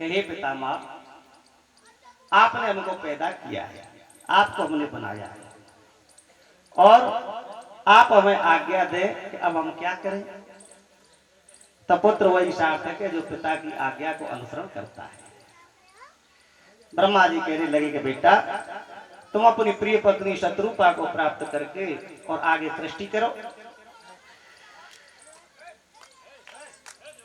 कि हे पितामह, आपने हमको पैदा किया है, आपको हमने बनाया है, और आप हमें आज्ञा दें कि अब हम क्या करें। तब पुत्र वही सार्थक है जो पिता की आज्ञा को अनुसरण करता है। ब्रह्मा जी कहने लगे कि बेटा, तुम अपनी प्रिय पत्नी शत्रुपा को प्राप्त करके और आगे सृष्टि करो।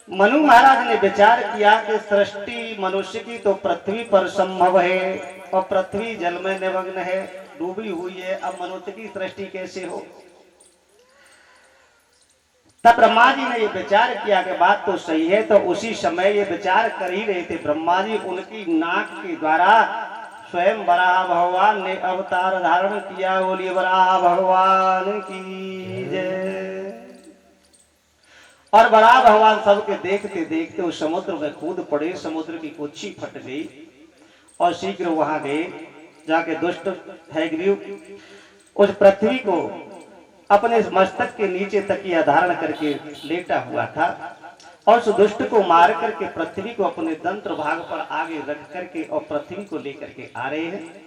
मनु महाराज ने विचार किया कि सृष्टि मनुष्य की तो पृथ्वी पर संभव है, और पृथ्वी जल में निमग्न है, डूबी हुई है, अब मनुष्य की सृष्टि कैसे हो। तब ब्रह्मा जी ने ये विचार किया कि बात तो सही है। तो उसी समय ये विचार कर ही रहे थे ब्रह्मा जी, उनकी नाक के द्वारा स्वयं वराह भगवान ने अवतार धारण किया। बोलिए वराह भगवान की जय। और वराह भगवान सबके देखते देखते उस समुद्र में कूद पड़े, समुद्र की कुच्छी फट गई और शीघ्र वहां गए। जाके दुष्ट हैग्रीव उस पृथ्वी को अपने मस्तक के नीचे तकिया धारण करके लेटा हुआ था, और उस दुष्ट को मार करके पृथ्वी को अपने दंत्र भाग पर आगे रख करके और पृथ्वी को लेकर के आ रहे हैं।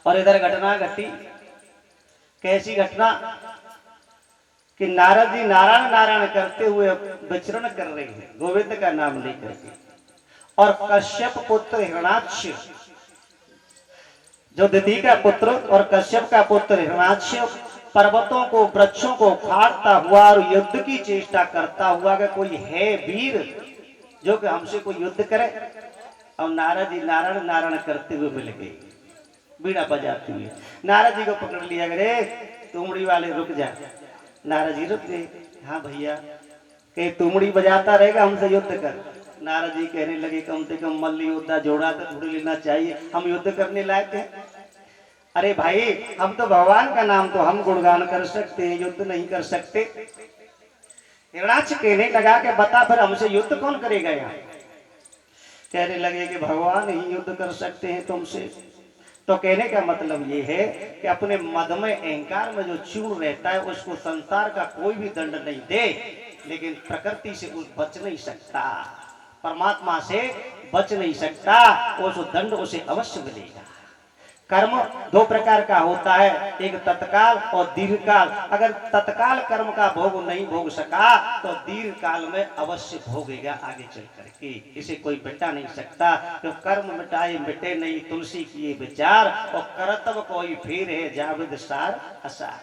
और इधर घटना घटी। कैसी घटना कि नारद जी नारायण नारायण करते हुए विचरण कर रहे हैं गोविंद का नाम लेकर के, और कश्यप पुत्र हिरणाक्ष, जो दीदी का पुत्र और कश्यप का पुत्र हिरणाक्ष पर्वतों को वृक्षों को फाड़ता हुआ और युद्ध की चेष्टा करता हुआ कि कोई है वीर जो कि हमसे कोई युद्ध करे। और नारद जी नारायण नारायण करते हुए मिल गए, बीड़ा बजाते हुए। नारद जी को पकड़ लिया, अरे तुमड़ी वाले रुक जा। नारद जी रुक गए। हाँ भैया, कहीं तुमड़ी बजाता रहेगा, हमसे युद्ध कर। नारद जी कहने लगे कम से कम मल्ल योद्धा जोड़ा तो ढूंढ लेना चाहिए, हम युद्ध करने लायक हैं। अरे भाई, हम तो भगवान का नाम तो हम गुणगान कर सकते हैं, युद्ध नहीं कर सकते। हिरणाक्ष कहने लगा कि बता फिर हमसे युद्ध कौन करेगा यहाँ। कहने लगे कि भगवान ही युद्ध कर सकते हैं तुमसे। तो कहने का मतलब ये है कि अपने मदमय अहंकार में जो चूर रहता है उसको संसार का कोई भी दंड नहीं दे, लेकिन प्रकृति से बच नहीं सकता, परमात्मा से बच नहीं सकता, उस दंड उसे अवश्य मिलेगा। कर्म दो प्रकार का होता है, एक तत्काल और दीर्घकाल। अगर तत्काल कर्म का भोग नहीं भोग सका तो दीर्घ काल में अवश्य भोगेगा आगे चल करके, इसे कोई मिटा नहीं सकता। तो कर्म मिटाए मिटे नहीं तुलसी किए विचार, और करतब कोई फिर है जाविद सार असार।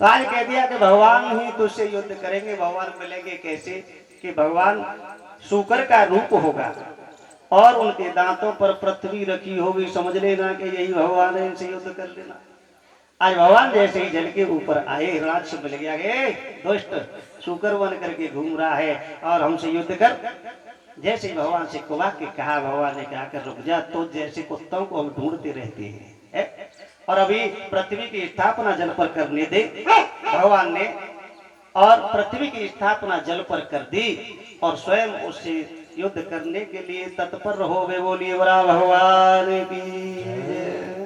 तो आज कह दिया कि भगवान ही तुझसे युद्ध करेंगे। भगवान मिलेंगे कैसे कि भगवान शूकर का रूप होगा और उनके दांतों पर पृथ्वी रखी होगी, समझ लेना कि यही भगवान है, इनसे युद्ध कर लेना। आज भगवान जैसे ही जल के ऊपर आए, हिरणाक्ष मिल गया, दुष्ट शूकर बन करके घूम रहा है और हमसे युद्ध कर। जैसे ही भगवान से कुबा के कहा, भगवान ने कहा कर रुक जा, तो जैसे कुत्तों को हम ढूंढते रहते हैं। और अभी पृथ्वी की स्थापना जल पर करने दे भगवान ने, और पृथ्वी की स्थापना जल पर कर दी और स्वयं उससे युद्ध करने के लिए तत्पर हो गए। बोलिए बड़ा भगवान की जय।